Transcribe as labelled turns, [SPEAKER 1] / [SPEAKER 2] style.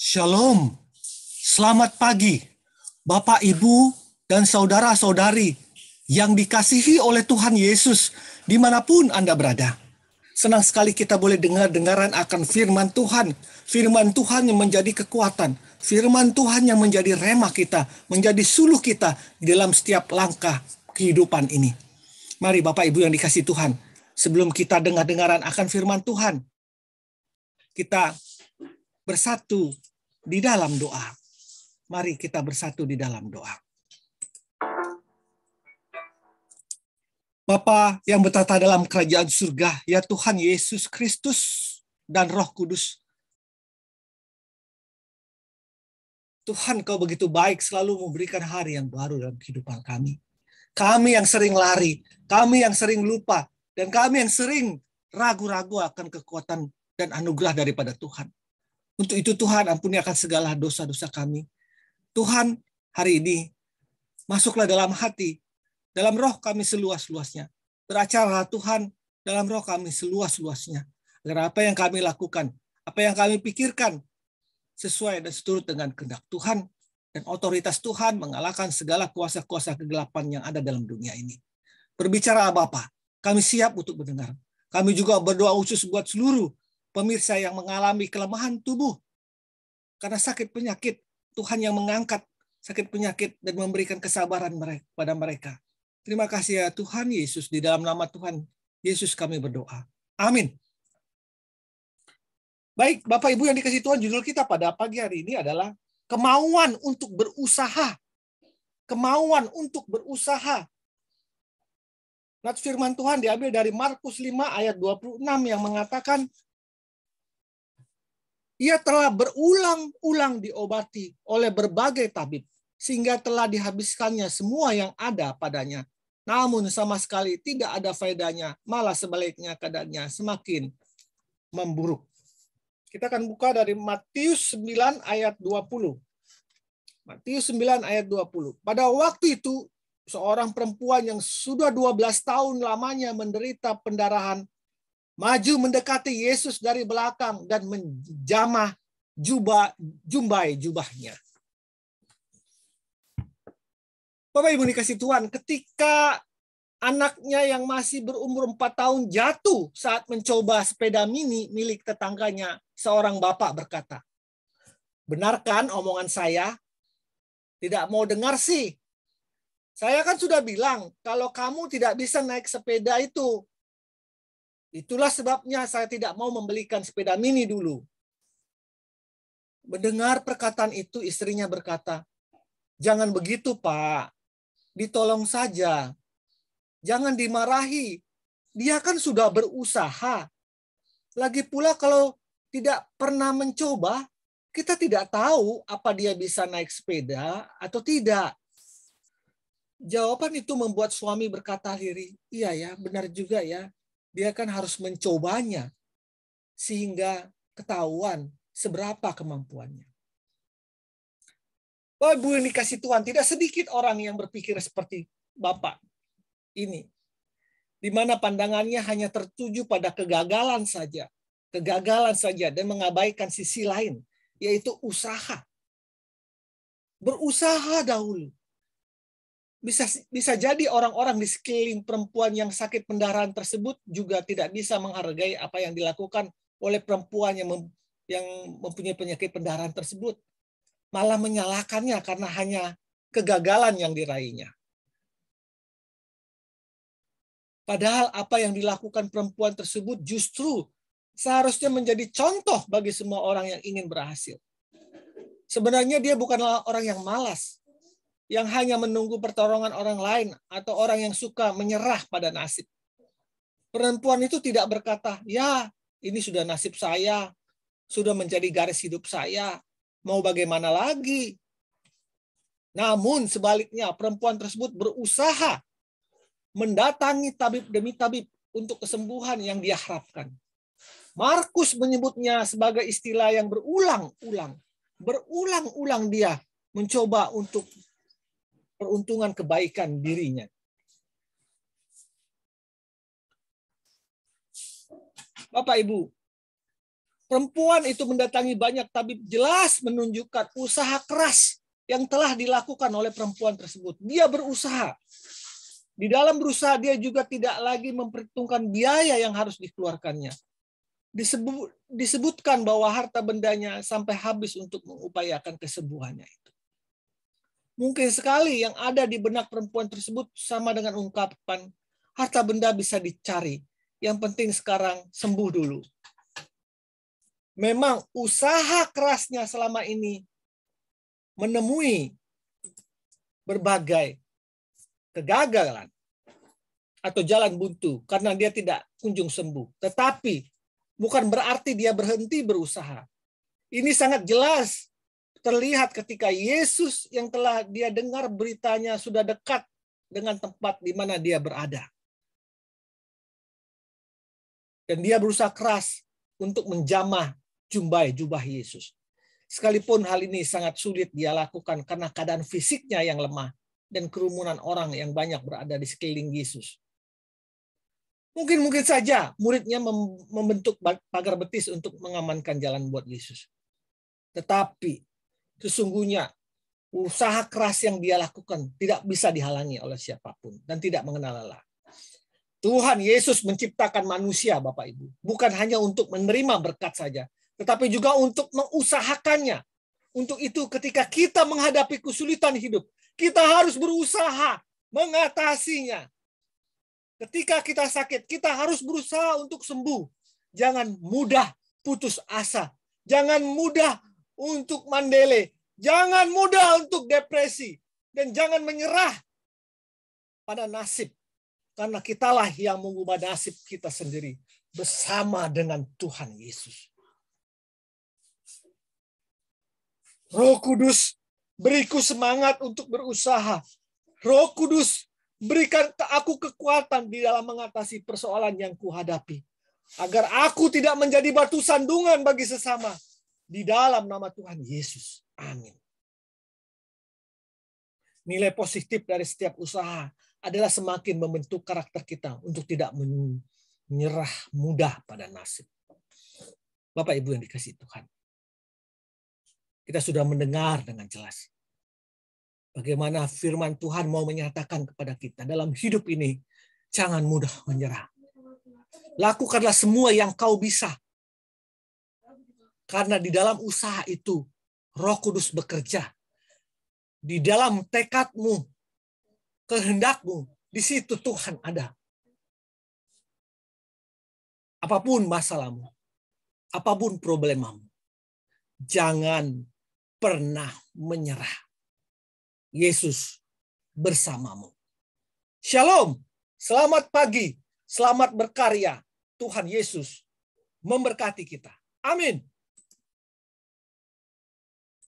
[SPEAKER 1] Shalom, selamat pagi, Bapak, Ibu, dan saudara-saudari yang dikasihi oleh Tuhan Yesus dimanapun Anda berada. Senang sekali kita boleh dengar-dengaran akan firman Tuhan. Firman Tuhan yang menjadi kekuatan. Firman Tuhan yang menjadi remah kita, menjadi suluh kita di dalam setiap langkah kehidupan ini. Mari Bapak Ibu yang dikasihi Tuhan, sebelum kita dengar-dengaran akan firman Tuhan, kita bersatu di dalam doa. Mari kita bersatu di dalam doa. Bapa yang bertata dalam kerajaan surga, ya Tuhan Yesus Kristus dan Roh Kudus. Tuhan, Kau begitu baik, selalu memberikan hari yang baru dalam kehidupan kami. Kami yang sering lari, kami yang sering lupa, dan kami yang sering ragu-ragu akan kekuatan dan anugerah daripada Tuhan. Untuk itu Tuhan, ampuni akan segala dosa-dosa kami. Tuhan, hari ini masuklah dalam hati, dalam roh kami seluas-luasnya. Beracaralah Tuhan dalam roh kami seluas-luasnya. Agar apa yang kami lakukan, apa yang kami pikirkan, sesuai dan seturut dengan kehendak Tuhan. Dan otoritas Tuhan mengalahkan segala kuasa-kuasa kegelapan yang ada dalam dunia ini. Berbicara Bapa, kami siap untuk mendengar. Kami juga berdoa khusus buat seluruh pemirsa yang mengalami kelemahan tubuh. Karena sakit penyakit, Tuhan yang mengangkat sakit penyakit dan memberikan kesabaran pada mereka. Terima kasih ya Tuhan Yesus, di dalam nama Tuhan Yesus kami berdoa. Amin. Baik, Bapak Ibu yang dikasihi Tuhan, judul kita pada pagi hari ini adalah kemauan untuk berusaha. Kemauan untuk berusaha. Nats firman Tuhan diambil dari Markus 5 ayat 26 yang mengatakan, ia telah berulang-ulang diobati oleh berbagai tabib, sehingga telah dihabiskannya semua yang ada padanya. Namun sama sekali tidak ada faedahnya, malah sebaliknya keadaannya semakin memburuk. Kita akan buka dari Matius 9 ayat 20. Matius 9 ayat 20. Pada waktu itu, seorang perempuan yang sudah 12 tahun lamanya menderita pendarahan, maju mendekati Yesus dari belakang dan menjamah jumbai jubahnya. Bapak Ibu dikasih Tuhan, ketika anaknya yang masih berumur 4 tahun jatuh saat mencoba sepeda mini milik tetangganya, seorang bapak berkata, "Benarkan omongan saya? Tidak mau dengar sih. Saya kan sudah bilang kalau kamu tidak bisa naik sepeda itu. Itulah sebabnya saya tidak mau membelikan sepeda mini dulu." Mendengar perkataan itu, istrinya berkata, "Jangan begitu, Pak. Ditolong saja. Jangan dimarahi. Dia kan sudah berusaha. Lagi pula kalau tidak pernah mencoba, kita tidak tahu apa dia bisa naik sepeda atau tidak." Jawaban itu membuat suami berkata lirih, "Iya ya, benar juga ya. Dia kan harus mencobanya sehingga ketahuan seberapa kemampuannya." Bapak Ibu yang dikasih Tuhan, tidak sedikit orang yang berpikir seperti Bapak ini, di mana pandangannya hanya tertuju pada kegagalan saja dan mengabaikan sisi lain, yaitu usaha. Berusaha dahulu. Bisa jadi orang-orang di sekeliling perempuan yang sakit pendarahan tersebut juga tidak bisa menghargai apa yang dilakukan oleh perempuan yang mempunyai penyakit pendarahan tersebut. Malah menyalahkannya karena hanya kegagalan yang diraihnya. Padahal apa yang dilakukan perempuan tersebut justru seharusnya menjadi contoh bagi semua orang yang ingin berhasil. Sebenarnya dia bukanlah orang yang malas, yang hanya menunggu pertolongan orang lain atau orang yang suka menyerah pada nasib. Perempuan itu tidak berkata, "Ya, ini sudah nasib saya, sudah menjadi garis hidup saya. Mau bagaimana lagi?" Namun sebaliknya, perempuan tersebut berusaha mendatangi tabib demi tabib untuk kesembuhan yang dia harapkan. Markus menyebutnya sebagai istilah yang berulang-ulang. Berulang-ulang dia mencoba untuk peruntungan kebaikan dirinya. Bapak Ibu, Perempuan itu mendatangi banyak tabib, jelas menunjukkan usaha keras yang telah dilakukan oleh perempuan tersebut. Dia berusaha. Di dalam berusaha dia juga tidak lagi memperhitungkan biaya yang harus dikeluarkannya. Disebutkan bahwa harta bendanya sampai habis untuk mengupayakan kesembuhannya itu. Mungkin sekali yang ada di benak perempuan tersebut sama dengan ungkapan, harta benda bisa dicari. Yang penting sekarang sembuh dulu. Memang usaha kerasnya selama ini menemui berbagai kegagalan atau jalan buntu karena dia tidak kunjung sembuh. Tetapi bukan berarti dia berhenti berusaha. Ini sangat jelas terlihat ketika Yesus yang telah dia dengar beritanya sudah dekat dengan tempat di mana dia berada. Dan dia berusaha keras untuk menjamah jubah Yesus. Sekalipun hal ini sangat sulit dia lakukan karena keadaan fisiknya yang lemah dan kerumunan orang yang banyak berada di sekeliling Yesus. Mungkin saja muridnya membentuk pagar betis untuk mengamankan jalan buat Yesus. Tetapi sesungguhnya usaha keras yang dia lakukan tidak bisa dihalangi oleh siapapun dan tidak mengenal lelah. Tuhan Yesus menciptakan manusia, Bapak Ibu, bukan hanya untuk menerima berkat saja, tetapi juga untuk mengusahakannya. Untuk itu ketika kita menghadapi kesulitan hidup, kita harus berusaha mengatasinya. Ketika kita sakit, kita harus berusaha untuk sembuh. Jangan mudah putus asa. Jangan mudah untuk mandele. Jangan mudah untuk depresi. Dan jangan menyerah pada nasib. Karena kitalah yang mengubah nasib kita sendiri bersama dengan Tuhan Yesus. Roh Kudus, beriku semangat untuk berusaha. Roh Kudus, berikan aku kekuatan di dalam mengatasi persoalan yang kuhadapi. Agar aku tidak menjadi batu sandungan bagi sesama. Di dalam nama Tuhan Yesus. Amin. Nilai positif dari setiap usaha adalah semakin membentuk karakter kita untuk tidak menyerah mudah pada nasib. Bapak Ibu yang dikasihi Tuhan. Kita sudah mendengar dengan jelas bagaimana firman Tuhan mau menyatakan kepada kita dalam hidup ini, jangan mudah menyerah. Lakukanlah semua yang kau bisa. Karena di dalam usaha itu Roh Kudus bekerja. Di dalam tekadmu, kehendakmu, di situ Tuhan ada. Apapun masalahmu, apapun problemamu, jangan pernah menyerah. Yesus bersamamu. Shalom, selamat pagi, selamat berkarya. Tuhan Yesus memberkati kita. Amin.